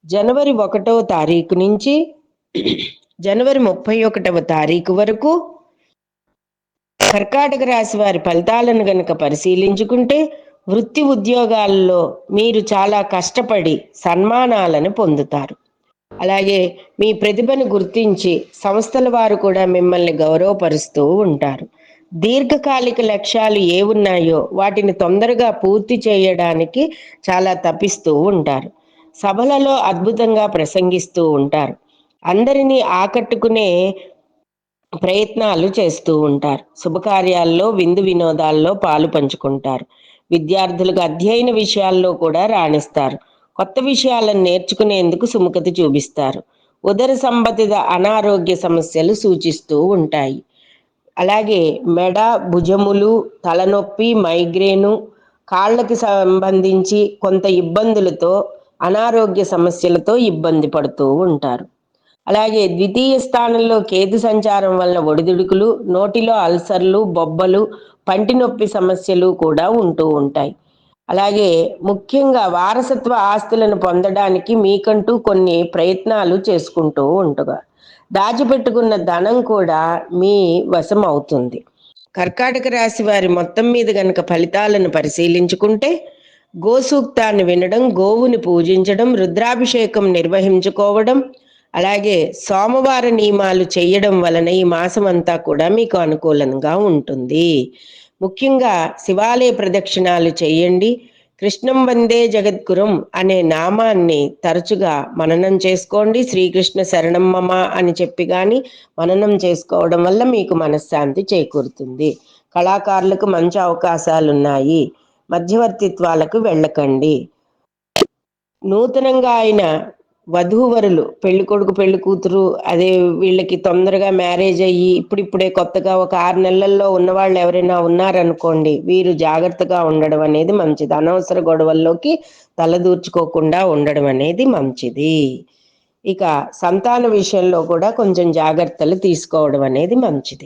జనవరి 1వ తారీఖు నుంచి జనవరి 31వ తారీఖు వరకు కర్కాటక రాశి వారి ఫలితాలను గనక పరిశీలించుకుంటే, వృత్తి ఉద్యోగాల్లో మీరు చాలా కష్టపడి సన్మానాలను పొందుతారు. అలాగే మీ ప్రతిభను గుర్తించి సంస్థల వారు కూడా మిమ్మల్ని గౌరవపరుస్తూ ఉంటారు. దీర్ఘకాలిక లక్ష్యాలు ఉన్నాయో వాటిని తొందరగా పూర్తి చేయడానికి చాలా తపిస్తూ ఉంటారు. సభలలో అద్భుతంగా ప్రసంగిస్తూ ఉంటారు. అందరినీ ఆకట్టుకునే ప్రయత్నాలు చేస్తూ ఉంటారు. శుభకార్యాల్లో, విందు వినోదాల్లో పాలు పంచుకుంటారు. విద్యార్థులకు అధ్యయన విషయాల్లో కూడా రాణిస్తారు. కొత్త విషయాలను నేర్చుకునేందుకు సుముఖత చూపిస్తారు. ఉదర సంబంధిత అనారోగ్య సమస్యలు సూచిస్తూ ఉంటాయి. అలాగే మెడ, భుజములు, తలనొప్పి, మైగ్రేను, కాళ్ళకి సంబంధించి కొంత ఇబ్బందులతో, అనారోగ్య సమస్యలతో ఇబ్బంది పడుతూ ఉంటారు. అలాగే ద్వితీయ స్థానంలో కేతు సంచారం వలన ఒడిదుడుకులు, నోటిలో అల్సర్లు, బొబ్బలు, పంటి నొప్పి సమస్యలు కూడా ఉంటూ ఉంటాయి. అలాగే ముఖ్యంగా వారసత్వ ఆస్తులను పొందడానికి మీకంటూ కొన్ని ప్రయత్నాలు చేసుకుంటూ ఉంటారు. దాచిపెట్టుకున్న ధనం కూడా మీ వశం అవుతుంది. కర్కాటక రాశి వారి మొత్తం మీద గనక ఫలితాలను పరిశీలించుకుంటే, గోసూక్తాన్ని వినడం, గోవుని పూజించడం, రుద్రాభిషేకం నిర్వహించుకోవడం, అలాగే సోమవార నియమాలు చేయడం వలన ఈ మాసం అంతా కూడా మీకు అనుకూలంగా ఉంటుంది. ముఖ్యంగా శివాలయ ప్రదక్షిణాలు చేయండి. కృష్ణం వందే జగద్గురుం అనే నామాన్ని తరచుగా మననం చేసుకోండి. శ్రీకృష్ణ శరణం మమ అని చెప్పి కానీ మననం చేసుకోవడం వల్ల మీకు మనశ్శాంతి చేకూరుతుంది. కళాకారులకు మంచి అవకాశాలు ఉన్నాయి. మధ్యవర్తిత్వాలకు వెళ్ళకండి. నూతనంగా ఆయన వధూవరులు, పెళ్లి కొడుకు పెళ్లి కూతురు, అదే వీళ్ళకి తొందరగా మ్యారేజ్ అయ్యి ఇప్పుడిప్పుడే కొత్తగా ఒక 6 నెలల్లో ఉన్నవాళ్ళు ఎవరైనా ఉన్నారనుకోండి, వీరు జాగ్రత్తగా ఉండడం అనేది మంచిది. అనవసర గొడవల్లోకి తలదూర్చుకోకుండా ఉండడం అనేది మంచిది. ఇక సంతాన విషయంలో కూడా కొంచెం జాగ్రత్తలు తీసుకోవడం అనేది మంచిది.